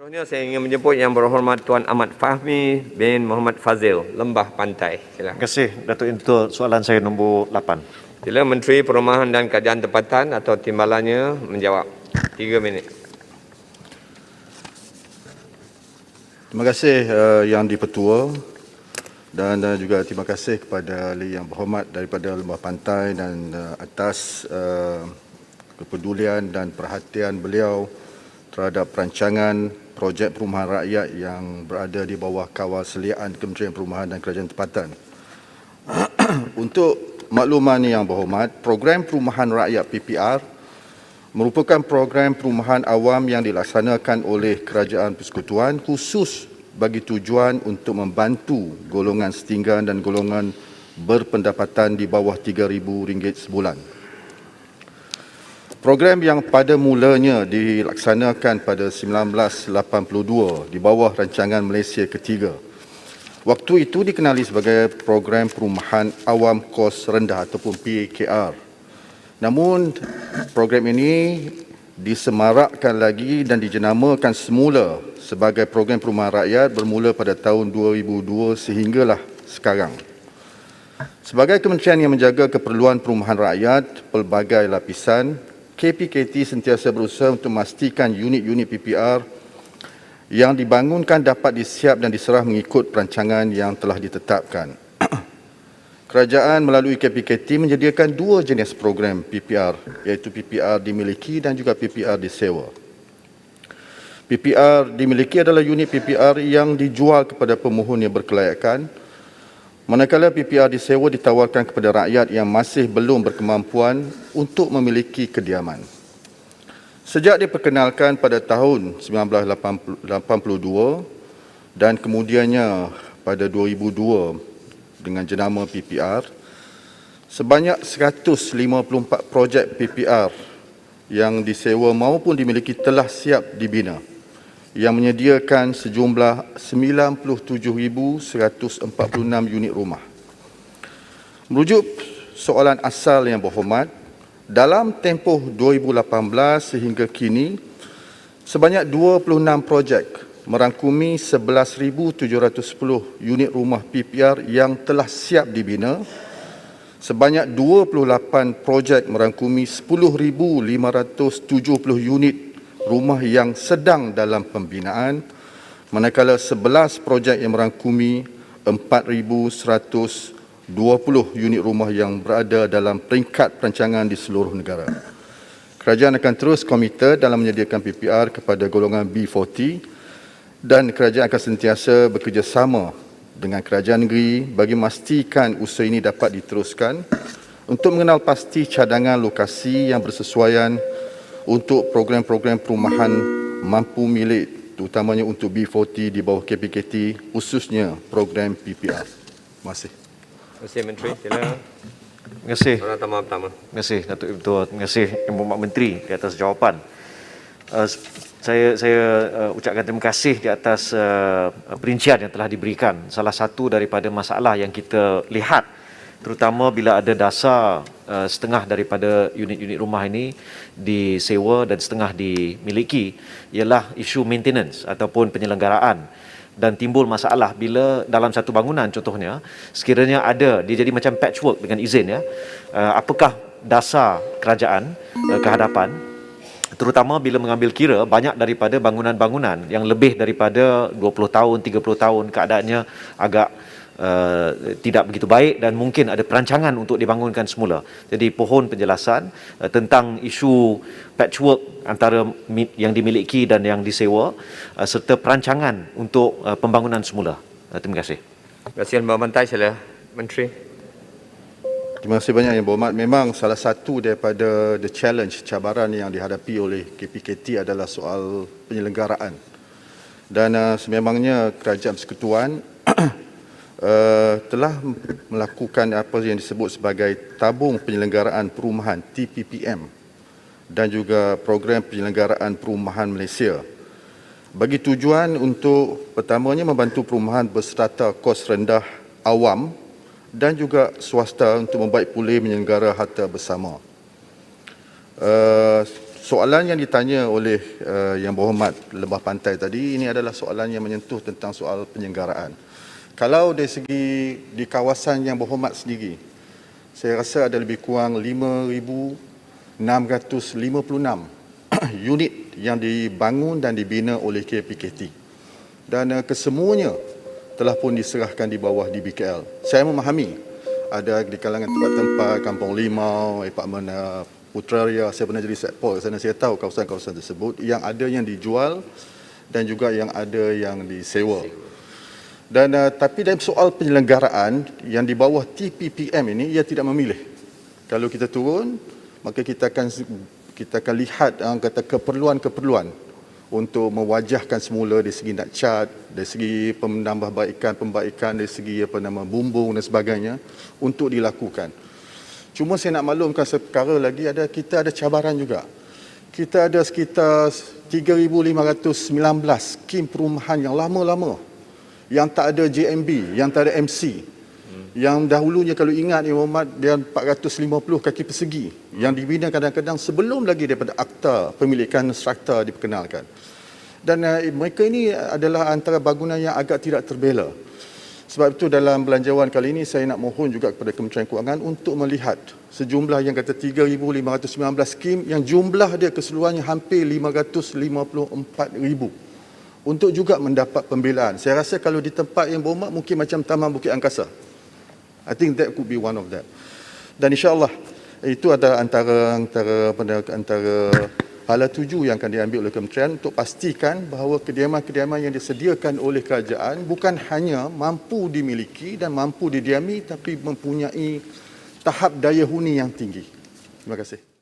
Seterusnya saya ingin menjemput Yang Berhormat Tuan Ahmad Fahmi bin Muhammad Fazil, Lembah Pantai. Silakan. Terima kasih, Datuk Itu. Soalan saya nombor 8. Sila Menteri Perumahan dan Kajian Tempatan atau timbalannya menjawab. 3 minit. Terima kasih Yang di-Pertua dan juga terima kasih kepada Yang Berhormat daripada Lembah Pantai dan atas kepedulian dan perhatian beliau terhadap perancangan projek perumahan rakyat yang berada di bawah kawal seliaan Kementerian Perumahan dan Kerajaan Tempatan. Untuk makluman Yang Berhormat, program perumahan rakyat PPR merupakan program perumahan awam yang dilaksanakan oleh Kerajaan Persekutuan khusus bagi tujuan untuk membantu golongan setinggan dan golongan berpendapatan di bawah RM3,000 sebulan. Program yang pada mulanya dilaksanakan pada 1982 di bawah rancangan Malaysia Ketiga. Waktu itu dikenali sebagai program perumahan awam kos rendah ataupun PAKR. Namun program ini disemarakkan lagi dan dijenamakan semula sebagai program perumahan rakyat bermula pada tahun 2002 sehinggalah sekarang. Sebagai kementerian yang menjaga keperluan perumahan rakyat pelbagai lapisan, KPKT sentiasa berusaha untuk memastikan unit-unit PPR yang dibangunkan dapat disiap dan diserah mengikut perancangan yang telah ditetapkan. Kerajaan melalui KPKT menyediakan 2 jenis program PPR, iaitu PPR dimiliki dan juga PPR disewa. PPR dimiliki adalah unit PPR yang dijual kepada pemohon yang berkelayakan, manakala PPR disewa ditawarkan kepada rakyat yang masih belum berkemampuan untuk memiliki kediaman. Sejak diperkenalkan pada tahun 1982 dan kemudiannya pada 2002 dengan jenama PPR, sebanyak 154 projek PPR yang disewa maupun dimiliki telah siap dibina, yang menyediakan sejumlah 97,146 unit rumah. Merujuk soalan asal Yang Berhormat, dalam tempoh 2018 sehingga kini, sebanyak 26 projek merangkumi 11,710 unit rumah PPR yang telah siap dibina, sebanyak 28 projek merangkumi 10,570 unit rumah yang sedang dalam pembinaan, manakala 11 projek yang merangkumi 4,120 unit rumah yang berada dalam peringkat perancangan di seluruh negara. Kerajaan akan terus komited dalam menyediakan PPR kepada golongan B40 dan kerajaan akan sentiasa bekerjasama dengan kerajaan negeri bagi memastikan usaha ini dapat diteruskan untuk mengenal pasti cadangan lokasi yang bersesuaian untuk program-program perumahan mampu milik, terutamanya untuk B40 di bawah KPKT, khususnya program PPR. Terima kasih. Terima kasih Menteri. Silakan. Terima kasih. Soalan tambah pertama. Terima kasih, Datuk Ibu Ketua. Terima kasih Yang Berhormat Menteri di atas jawapan. Saya ucapkan terima kasih di atas perincian yang telah diberikan. Salah satu daripada masalah yang kita lihat, terutama bila ada dasar setengah daripada unit-unit rumah ini disewa dan setengah dimiliki, ialah isu maintenance ataupun penyelenggaraan. Dan timbul masalah bila dalam satu bangunan contohnya, sekiranya ada, dia jadi macam patchwork dengan izin ya, apakah dasar kerajaan ke hadapan, terutama bila mengambil kira banyak daripada bangunan-bangunan yang lebih daripada 20 tahun, 30 tahun keadaannya agak tidak begitu baik dan mungkin ada perancangan untuk dibangunkan semula. Jadi pohon penjelasan tentang isu patchwork antara yang dimiliki dan yang disewa serta perancangan untuk pembangunan semula. Terima kasih. Terima kasih Lembah Pantai. Sila Menteri. Terima kasih banyak Yang Berhormat. Memang salah satu daripada the challenge, cabaran yang dihadapi oleh KPKT adalah soal penyelenggaraan. Dan sememangnya Kerajaan Persekutuan telah melakukan apa yang disebut sebagai tabung penyelenggaraan perumahan TPPM dan juga program penyelenggaraan perumahan Malaysia bagi tujuan untuk pertamanya membantu perumahan berstrata kos rendah awam dan juga swasta untuk membaik pulih menyelenggara harta bersama. soalan yang ditanya oleh Yang Berhormat Lembah Pantai tadi, ini adalah soalan yang menyentuh tentang soal penyelenggaraan. Kalau dari segi di kawasan Yang Berhormat sendiri, saya rasa ada lebih kurang 5,656 unit yang dibangun dan dibina oleh KPKT. Dan kesemuanya telah pun diserahkan di bawah DBKL. Saya memahami ada di kalangan tempat-tempat Kampung Limau, Departmen Putrajaya, saya pernah jadi setpol ke sana, saya tahu kawasan-kawasan tersebut yang ada yang dijual dan juga yang ada yang disewa. Dan tapi dalam soal penyelenggaraan yang di bawah TPPM ini, ia tidak memilih. Kalau kita turun, maka kita akan lihat kata keperluan-keperluan untuk mewajahkan semula dari segi nak cat, dari segi pembaikan, dari segi bumbung dan sebagainya untuk dilakukan. Cuma saya nak maklumkan perkara lagi, kita ada cabaran juga. Kita ada sekitar 3,519 skim perumahan yang lama-lama, yang tak ada JMB, yang tak ada MC, yang dahulunya kalau ingat Yang Berhormat dia 450 kaki persegi yang dibina kadang-kadang sebelum lagi daripada akta pemilikan strata diperkenalkan. Dan mereka ini adalah antara bangunan yang agak tidak terbela. Sebab itu dalam belanjawan kali ini saya nak mohon juga kepada Kementerian Kewangan untuk melihat sejumlah yang kata 3,519 skim yang jumlah dia keseluruhannya hampir 554,000 untuk juga mendapat pembelaan. Saya rasa kalau di tempat Yang Berhormat mungkin macam Taman Bukit Angkasa. I think that could be one of that. Dan insya-Allah itu adalah antara hala tuju yang akan diambil oleh kementerian untuk pastikan bahawa kediaman-kediaman yang disediakan oleh kerajaan bukan hanya mampu dimiliki dan mampu didiami, tapi mempunyai tahap daya huni yang tinggi. Terima kasih.